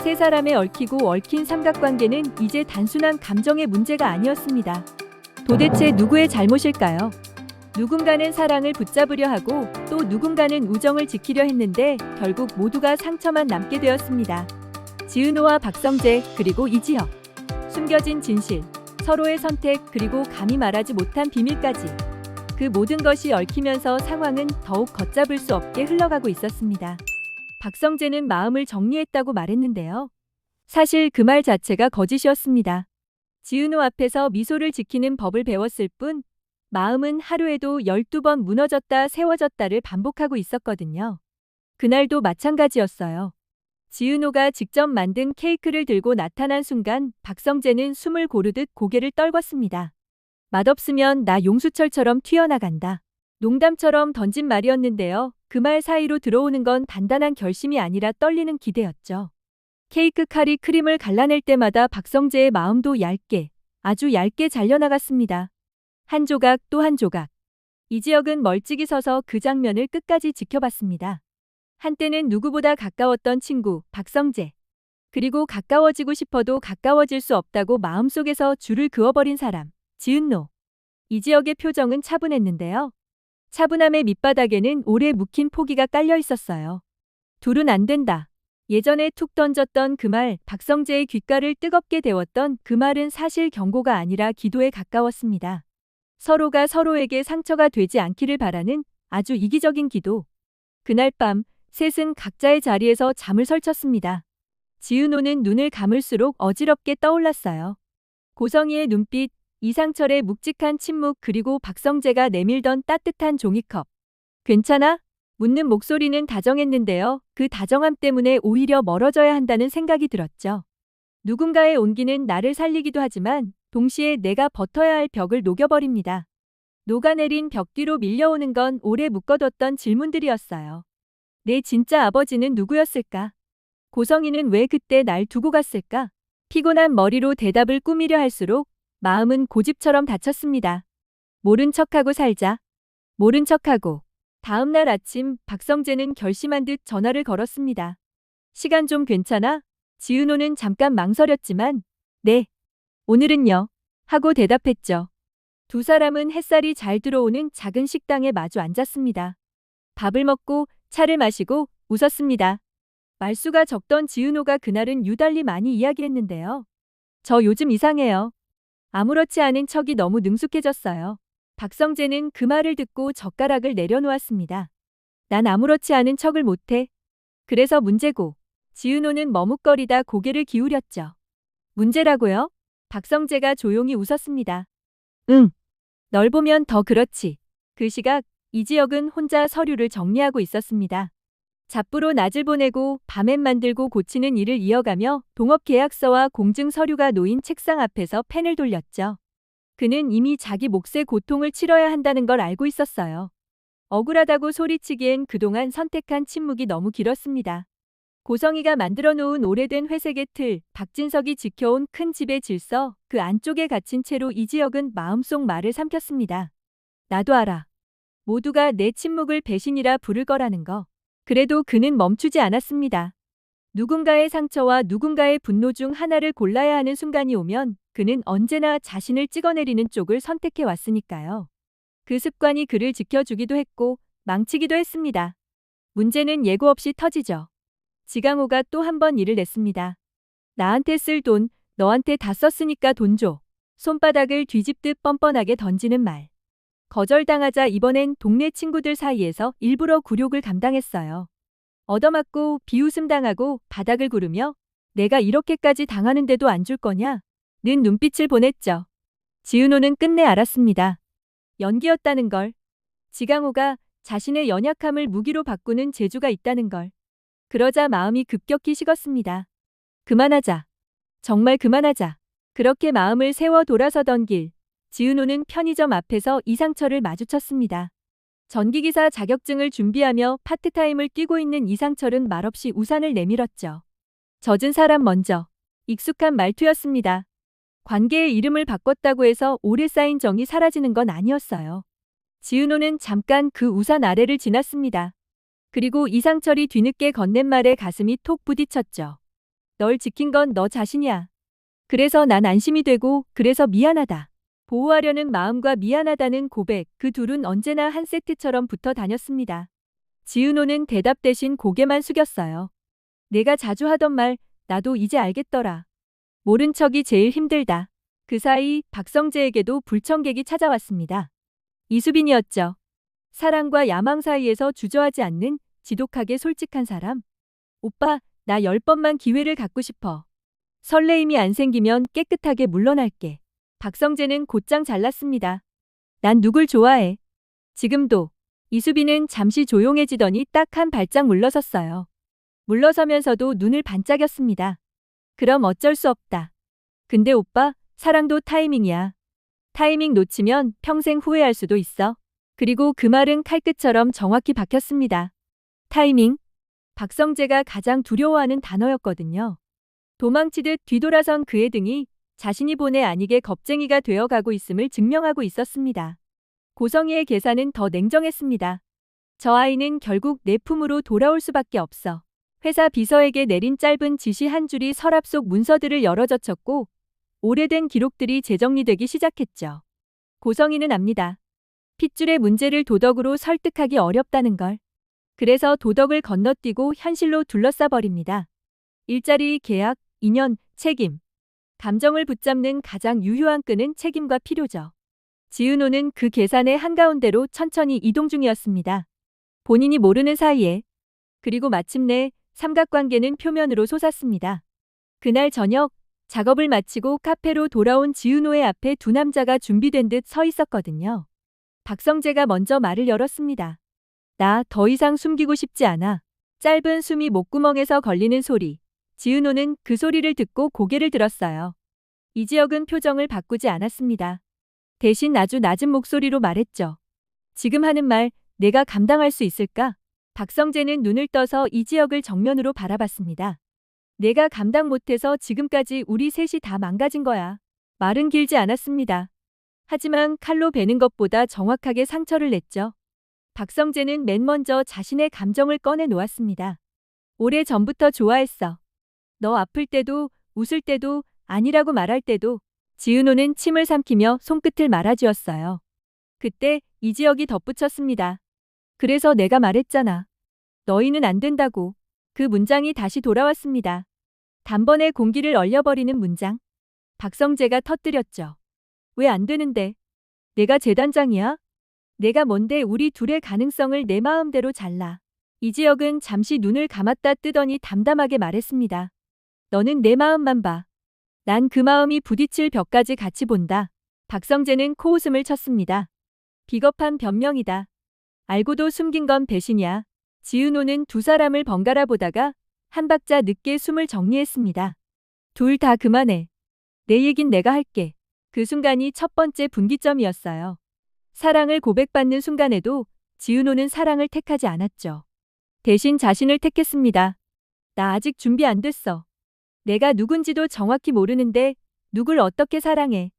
세 사람의 얽히고 얽힌 삼각관계는 이제 단순한 감정의 문제가 아니었습니다. 도대체 누구의 잘못일까요? 누군가는 사랑을 붙잡으려 하고 또 누군가는 우정을 지키려 했는데 결국 모두가 상처만 남게 되었습니다. 지은호와 박성재 그리고 이지혁. 숨겨진 진실, 서로의 선택 그리고 감히 말하지 못한 비밀까지. 그 모든 것이 얽히면서 상황은 더욱 걷잡을 수 없게 흘러가고 있었습니다. 박성재는 마음을 정리했다고 말했는데요. 사실 그 말 자체가 거짓이었습니다. 지은호 앞에서 미소를 지키는 법을 배웠을 뿐 마음은 하루에도 12번 무너졌다 세워졌다를 반복하고 있었거든요. 그날도 마찬가지였어요. 지은호가 직접 만든 케이크를 들고 나타난 순간 박성재는 숨을 고르듯 고개를 떨궜습니다. 맛없으면 나 용수철처럼 튀어나간다. 농담처럼 던진 말이었는데요. 그 말 사이로 들어오는 건 단단한 결심이 아니라 떨리는 기대였죠. 케이크 칼이 크림을 갈라낼 때마다 박성재의 마음도 얇게, 아주 얇게 잘려나갔습니다. 한 조각 또 한 조각. 이지혁은 멀찍이 서서 그 장면을 끝까지 지켜봤습니다. 한때는 누구보다 가까웠던 친구, 박성재. 그리고 가까워지고 싶어도 가까워질 수 없다고 마음속에서 줄을 그어버린 사람, 지은호. 이지혁의 표정은 차분했는데요. 차분함의 밑바닥에는 오래 묵힌 포기가 깔려 있었어요. 둘은 안 된다. 예전에 툭 던졌던 그 말, 박성재의 귓가를 뜨겁게 데웠던 그 말은 사실 경고가 아니라 기도에 가까웠습니다. 서로가 서로에게 상처가 되지 않기를 바라는 아주 이기적인 기도. 그날 밤, 셋은 각자의 자리에서 잠을 설쳤습니다. 지은호는 눈을 감을수록 어지럽게 떠올랐어요. 고성희의 눈빛, 이상철의 묵직한 침묵 그리고 박성재가 내밀던 따뜻한 종이컵. 괜찮아? 묻는 목소리는 다정했는데요. 그 다정함 때문에 오히려 멀어져야 한다는 생각이 들었죠. 누군가의 온기는 나를 살리기도 하지만 동시에 내가 버텨야 할 벽을 녹여버립니다. 녹아내린 벽 뒤로 밀려오는 건 오래 묶어뒀던 질문들이었어요. 내 진짜 아버지는 누구였을까? 고성희는 왜 그때 날 두고 갔을까? 피곤한 머리로 대답을 꾸미려 할수록 마음은 고집처럼 닫혔습니다. 모른 척하고 살자. 모른 척하고. 다음 날 아침 박성재는 결심한 듯 전화를 걸었습니다. 시간 좀 괜찮아? 지은호는 잠깐 망설였지만 네. 오늘은요. 하고 대답했죠. 두 사람은 햇살이 잘 들어오는 작은 식당에 마주 앉았습니다. 밥을 먹고 차를 마시고 웃었습니다. 말수가 적던 지은호가 그날은 유달리 많이 이야기했는데요. 저 요즘 이상해요. 아무렇지 않은 척이 너무 능숙해졌어요. 박성재는 그 말을 듣고 젓가락을 내려놓았습니다. 난 아무렇지 않은 척을 못해. 그래서 문제고. 지은호는 머뭇거리다 고개를 기울였죠. 문제라고요? 박성재가 조용히 웃었습니다. 응. 널 보면 더 그렇지. 그 시각 이지혁은 혼자 서류를 정리하고 있었습니다. 잡부로 낮을 보내고 밤엔 만들고 고치는 일을 이어가며 동업 계약서와 공증 서류가 놓인 책상 앞에서 펜을 돌렸죠. 그는 이미 자기 몫의 고통을 치러야 한다는 걸 알고 있었어요. 억울하다고 소리치기엔 그동안 선택한 침묵이 너무 길었습니다. 고성희가 만들어 놓은 오래된 회색의 틀, 박진석이 지켜온 큰 집의 질서, 그 안쪽에 갇힌 채로 이지혁은 마음속 말을 삼켰습니다. 나도 알아. 모두가 내 침묵을 배신이라 부를 거라는 거. 그래도 그는 멈추지 않았습니다. 누군가의 상처와 누군가의 분노 중 하나를 골라야 하는 순간이 오면 그는 언제나 자신을 찍어내리는 쪽을 선택해 왔으니까요. 그 습관이 그를 지켜주기도 했고 망치기도 했습니다. 문제는 예고 없이 터지죠. 지강호가 또 한 번 일을 냈습니다. 나한테 쓸 돈, 너한테 다 썼으니까 돈 줘. 손바닥을 뒤집듯 뻔뻔하게 던지는 말. 거절당하자 이번엔 동네 친구들 사이에서 일부러 굴욕을 감당했어요. 얻어맞고 비웃음 당하고 바닥을 구르며 내가 이렇게까지 당하는데도 안 줄 거냐? 는 눈빛을 보냈죠. 지은호는 끝내 알았습니다. 연기였다는 걸. 지강호가 자신의 연약함을 무기로 바꾸는 재주가 있다는 걸. 그러자 마음이 급격히 식었습니다. 그만하자. 정말 그만하자. 그렇게 마음을 세워 돌아서던 길. 지은호는 편의점 앞에서 이상철을 마주쳤습니다. 전기기사 자격증을 준비하며 파트타임을 뛰고 있는 이상철은 말없이 우산을 내밀었죠. 젖은 사람 먼저. 익숙한 말투였습니다. 관계의 이름을 바꿨다고 해서 오래 쌓인 정이 사라지는 건 아니었어요. 지은호는 잠깐 그 우산 아래를 지났습니다. 그리고 이상철이 뒤늦게 건넨 말에 가슴이 톡 부딪혔죠. 널 지킨 건 너 자신이야. 그래서 난 안심이 되고 그래서 미안하다. 보호하려는 마음과 미안하다는 고백, 그 둘은 언제나 한 세트처럼 붙어 다녔습니다. 지은호는 대답 대신 고개만 숙였어요. 내가 자주 하던 말, 나도 이제 알겠더라. 모른 척이 제일 힘들다. 그 사이 박성재에게도 불청객이 찾아왔습니다. 이수빈이었죠. 사랑과 야망 사이에서 주저하지 않는 지독하게 솔직한 사람. 오빠, 나 10번만 기회를 갖고 싶어. 설레임이 안 생기면 깨끗하게 물러날게. 박성재는 곧장 잘랐습니다. 난 누굴 좋아해. 지금도. 이수빈은 잠시 조용해지더니 딱 한 발짝 물러섰어요. 물러서면서도 눈을 반짝였습니다. 그럼 어쩔 수 없다. 근데 오빠, 사랑도 타이밍이야. 타이밍 놓치면 평생 후회할 수도 있어. 그리고 그 말은 칼끝처럼 정확히 박혔습니다. 타이밍. 박성재가 가장 두려워하는 단어였거든요. 도망치듯 뒤돌아선 그의 등이 자신이 본의 아니게 겁쟁이가 되어가고 있음을 증명하고 있었습니다. 고성희의 계산은 더 냉정했습니다. 저 아이는 결국 내 품으로 돌아올 수밖에 없어. 회사 비서에게 내린 짧은 지시 한 줄이 서랍 속 문서들을 열어젖혔고 오래된 기록들이 재정리되기 시작했죠. 고성희는 압니다. 핏줄의 문제를 도덕으로 설득하기 어렵다는 걸. 그래서 도덕을 건너뛰고 현실로 둘러싸버립니다. 일자리, 계약, 인연, 책임. 감정을 붙잡는 가장 유효한 끈은 책임과 필요죠. 지은호는 그 계산의 한가운데로 천천히 이동 중이었습니다. 본인이 모르는 사이에. 그리고 마침내 삼각관계는 표면으로 솟았습니다. 그날 저녁 작업을 마치고 카페로 돌아온 지은호의 앞에 두 남자가 준비된 듯 서 있었거든요. 박성재가 먼저 말을 열었습니다. 나 더 이상 숨기고 싶지 않아. 짧은 숨이 목구멍에서 걸리는 소리. 지은호는 그 소리를 듣고 고개를 들었어요. 이지혁은 표정을 바꾸지 않았습니다. 대신 아주 낮은 목소리로 말했죠. 지금 하는 말 내가 감당할 수 있을까? 박성재는 눈을 떠서 이지혁을 정면으로 바라봤습니다. 내가 감당 못해서 지금까지 우리 셋이 다 망가진 거야. 말은 길지 않았습니다. 하지만 칼로 베는 것보다 정확하게 상처를 냈죠. 박성재는 맨 먼저 자신의 감정을 꺼내 놓았습니다. 오래전부터 좋아했어. 너 아플 때도 웃을 때도 아니라고 말할 때도. 지은호는 침을 삼키며 손끝을 말아주었어요. 그때 이지혁이 덧붙였습니다. 그래서 내가 말했잖아. 너희는 안 된다고. 그 문장이 다시 돌아왔습니다. 단번에 공기를 얼려버리는 문장. 박성재가 터뜨렸죠. 왜 안 되는데? 내가 재단장이야? 내가 뭔데 우리 둘의 가능성을 내 마음대로 잘라. 이지혁은 잠시 눈을 감았다 뜨더니 담담하게 말했습니다. 너는 내 마음만 봐. 난 그 마음이 부딪힐 벽까지 같이 본다. 박성재는 코웃음을 쳤습니다. 비겁한 변명이다. 알고도 숨긴 건 배신이야. 지은호는 두 사람을 번갈아 보다가 한 박자 늦게 숨을 정리했습니다. 둘 다 그만해. 내 얘긴 내가 할게. 그 순간이 첫 번째 분기점이었어요. 사랑을 고백받는 순간에도 지은호는 사랑을 택하지 않았죠. 대신 자신을 택했습니다. 나 아직 준비 안 됐어. 내가 누군지도 정확히 모르는데 누굴 어떻게 사랑해.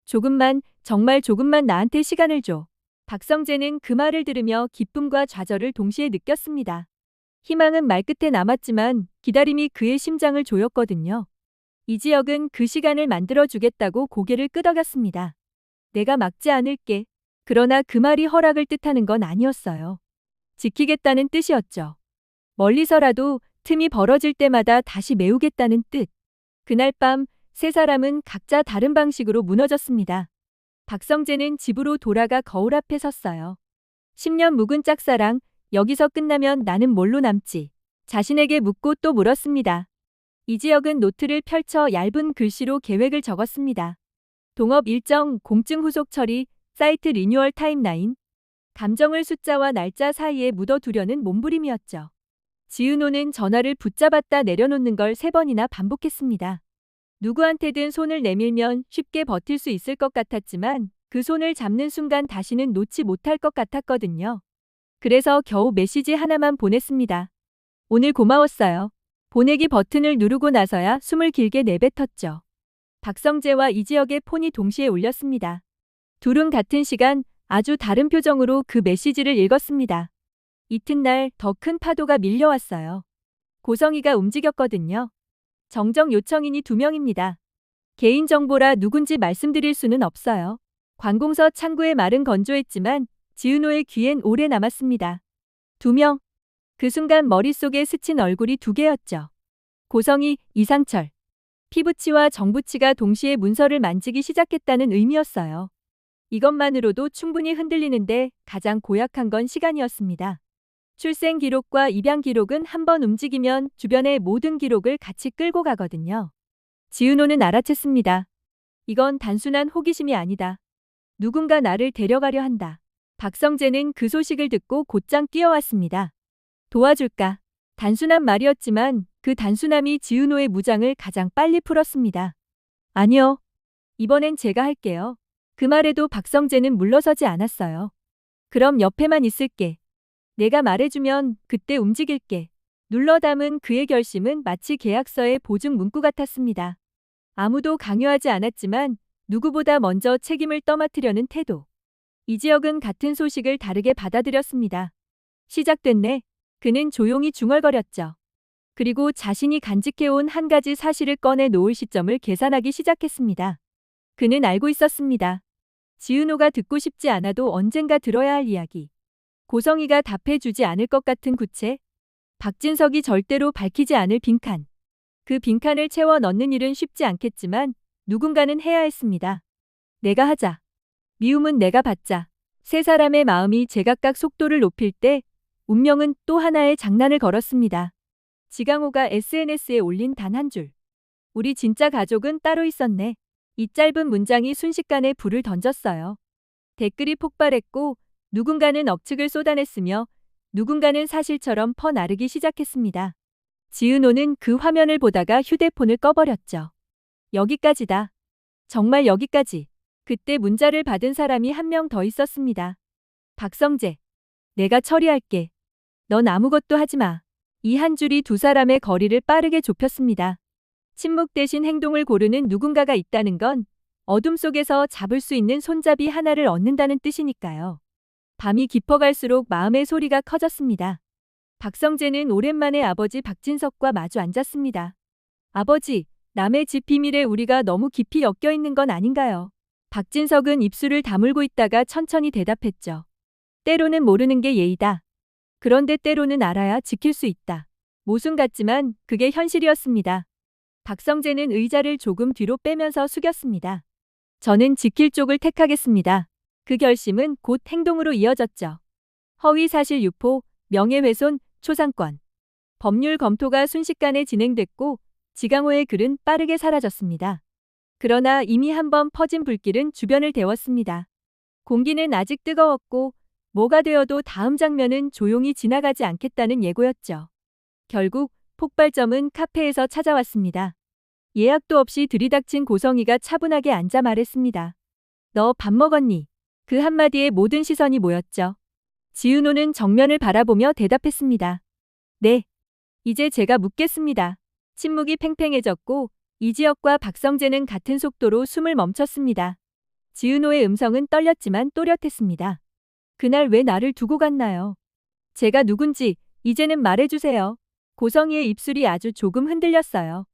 조금만, 정말 조금만 나한테 시간을 줘. 박성재는 그 말을 들으며 기쁨과 좌절을 동시에 느꼈습니다. 희망은 말끝에 남았지만 기다림이 그의 심장을 조였거든요. 이지혁은 그 시간을 만들어주겠다고 고개를 끄덕였습니다. 내가 막지 않을게. 그러나 그 말이 허락을 뜻하는 건 아니었어요. 지키겠다는 뜻이었죠. 멀리서라도 틈이 벌어질 때마다 다시 메우겠다는 뜻. 그날 밤 세 사람은 각자 다른 방식으로 무너졌습니다. 박성재는 집으로 돌아가 거울 앞에 섰어요. 10년 묵은 짝사랑, 여기서 끝나면 나는 뭘로 남지? 자신에게 묻고 또 물었습니다. 이지혁은 노트를 펼쳐 얇은 글씨로 계획을 적었습니다. 동업 일정, 공증 후속 처리, 사이트 리뉴얼 타임라인. 감정을 숫자와 날짜 사이에 묻어두려는 몸부림이었죠. 지은호는 전화를 붙잡았다 내려놓는 걸 3번이나 반복했습니다. 누구한테든 손을 내밀면 쉽게 버틸 수 있을 것 같았지만 그 손을 잡는 순간 다시는 놓지 못할 것 같았거든요. 그래서 겨우 메시지 하나만 보냈습니다. 오늘 고마웠어요. 보내기 버튼을 누르고 나서야 숨을 길게 내뱉었죠. 박성재와 이지혁의 폰이 동시에 울렸습니다. 둘은 같은 시간 아주 다른 표정으로 그 메시지를 읽었습니다. 이튿날 더 큰 파도가 밀려왔어요. 고성희가 움직였거든요. 정정 요청인이 2명입니다. 개인정보라 누군지 말씀드릴 수는 없어요. 관공서 창구의 말은 건조했지만 지은호의 귀엔 오래 남았습니다. 2명. 그 순간 머릿속에 스친 얼굴이 2개였죠. 고성희, 이상철. 피부치와 정부치가 동시에 문서를 만지기 시작했다는 의미였어요. 이것만으로도 충분히 흔들리는데 가장 고약한 건 시간이었습니다. 출생 기록과 입양 기록은 한번 움직이면 주변의 모든 기록을 같이 끌고 가거든요. 지은호는 알아챘습니다. 이건 단순한 호기심이 아니다. 누군가 나를 데려가려 한다. 박성재는 그 소식을 듣고 곧장 뛰어왔습니다. 도와줄까? 단순한 말이었지만 그 단순함이 지은호의 무장을 가장 빨리 풀었습니다. 아니요. 이번엔 제가 할게요. 그 말에도 박성재는 물러서지 않았어요. 그럼 옆에만 있을게. 내가 말해주면 그때 움직일게. 눌러 담은 그의 결심은 마치 계약서의 보증 문구 같았습니다. 아무도 강요하지 않았지만 누구보다 먼저 책임을 떠맡으려는 태도. 이지혁은 같은 소식을 다르게 받아들였습니다. 시작됐네. 그는 조용히 중얼거렸죠. 그리고 자신이 간직해온 한 가지 사실을 꺼내 놓을 시점을 계산하기 시작했습니다. 그는 알고 있었습니다. 지은호가 듣고 싶지 않아도 언젠가 들어야 할 이야기. 고성희가 답해주지 않을 것 같은 구체. 박진석이 절대로 밝히지 않을 빈칸. 그 빈칸을 채워 넣는 일은 쉽지 않겠지만 누군가는 해야 했습니다. 내가 하자. 미움은 내가 받자. 세 사람의 마음이 제각각 속도를 높일 때 운명은 또 하나의 장난을 걸었습니다. 지강호가 SNS에 올린 단 한 줄. 우리 진짜 가족은 따로 있었네. 이 짧은 문장이 순식간에 불을 던졌어요. 댓글이 폭발했고 누군가는 억측을 쏟아냈으며 누군가는 사실처럼 퍼나르기 시작했습니다. 지은호는 그 화면을 보다가 휴대폰을 꺼버렸죠. 여기까지다. 정말 여기까지. 그때 문자를 받은 사람이 한 명 더 있었습니다. 박성재. 내가 처리할게. 넌 아무것도 하지 마. 이 한 줄이 두 사람의 거리를 빠르게 좁혔습니다. 침묵 대신 행동을 고르는 누군가가 있다는 건 어둠 속에서 잡을 수 있는 손잡이 하나를 얻는다는 뜻이니까요. 밤이 깊어갈수록 마음의 소리가 커졌습니다. 박성재는 오랜만에 아버지 박진석과 마주 앉았습니다. 아버지, 남의 집 비밀에 우리가 너무 깊이 엮여 있는 건 아닌가요? 박진석은 입술을 다물고 있다가 천천히 대답했죠. 때로는 모르는 게 예의다. 그런데 때로는 알아야 지킬 수 있다. 모순 같지만 그게 현실이었습니다. 박성재는 의자를 조금 뒤로 빼면서 숙였습니다. 저는 지킬 쪽을 택하겠습니다. 그 결심은 곧 행동으로 이어졌죠. 허위사실 유포, 명예훼손, 초상권. 법률 검토가 순식간에 진행됐고 지강호의 글은 빠르게 사라졌습니다. 그러나 이미 한번 퍼진 불길은 주변을 데웠습니다. 공기는 아직 뜨거웠고 뭐가 되어도 다음 장면은 조용히 지나가지 않겠다는 예고였죠. 결국 폭발점은 카페에서 찾아왔습니다. 예약도 없이 들이닥친 고성희가 차분하게 앉아 말했습니다. 너 밥 먹었니? 그 한마디에 모든 시선이 모였죠. 지은호는 정면을 바라보며 대답했습니다. 네. 이제 제가 묻겠습니다. 침묵이 팽팽해졌고 이지혁과 박성재는 같은 속도로 숨을 멈췄습니다. 지은호의 음성은 떨렸지만 또렷했습니다. 그날 왜 나를 두고 갔나요? 제가 누군지 이제는 말해주세요. 고성희의 입술이 아주 조금 흔들렸어요.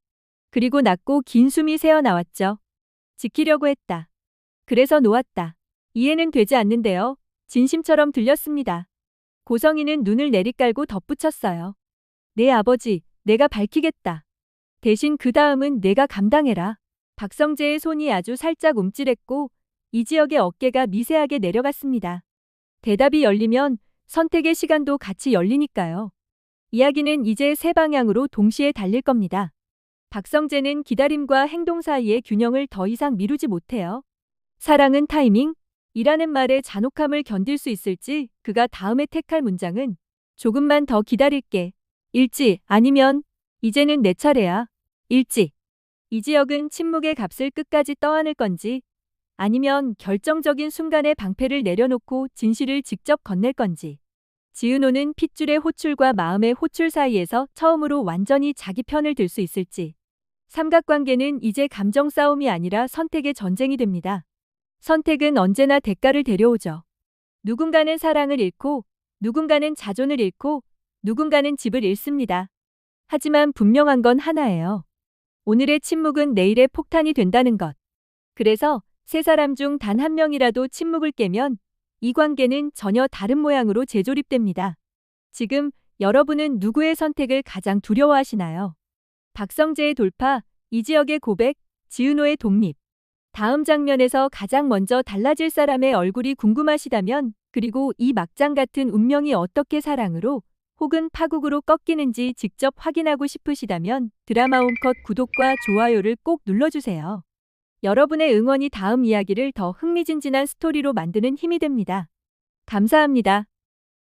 그리고 낮고 긴 숨이 새어나왔죠. 지키려고 했다. 그래서 놓았다. 이해는 되지 않는데요. 진심처럼 들렸습니다. 고성희는 눈을 내리깔고 덧붙였어요. 내 아버지, 내가 밝히겠다. 대신 그 다음은 내가 감당해라. 박성재의 손이 아주 살짝 움찔했고 이지혁의 어깨가 미세하게 내려갔습니다. 대답이 열리면 선택의 시간도 같이 열리니까요. 이야기는 이제 세 방향으로 동시에 달릴 겁니다. 박성재는 기다림과 행동 사이의 균형을 더 이상 미루지 못해요. 사랑은 타이밍? 이라는 말의 잔혹함을 견딜 수 있을지 그가 다음에 택할 문장은 조금만 더 기다릴게. 일지 아니면 이제는 내 차례야. 일지. 이지혁은 침묵의 값을 끝까지 떠안을 건지 아니면 결정적인 순간에 방패를 내려놓고 진실을 직접 건넬 건지. 지은호는 핏줄의 호출과 마음의 호출 사이에서 처음으로 완전히 자기 편을 들 수 있을지. 삼각관계는 이제 감정 싸움이 아니라 선택의 전쟁이 됩니다. 선택은 언제나 대가를 데려오죠. 누군가는 사랑을 잃고 누군가는 자존을 잃고 누군가는 집을 잃습니다. 하지만 분명한 건 하나예요. 오늘의 침묵은 내일의 폭탄이 된다는 것. 그래서 세 사람 중 단 한 명이라도 침묵을 깨면 이 관계는 전혀 다른 모양으로 재조립됩니다. 지금 여러분은 누구의 선택을 가장 두려워하시나요? 박성재의 돌파, 이지혁의 고백, 지은호의 독립. 다음 장면에서 가장 먼저 달라질 사람의 얼굴이 궁금하시다면, 그리고 이 막장 같은 운명이 어떻게 사랑으로 혹은 파국으로 꺾이는지 직접 확인하고 싶으시다면 드라마 홈컷 구독과 좋아요를 꼭 눌러주세요. 여러분의 응원이 다음 이야기를 더 흥미진진한 스토리로 만드는 힘이 됩니다. 감사합니다.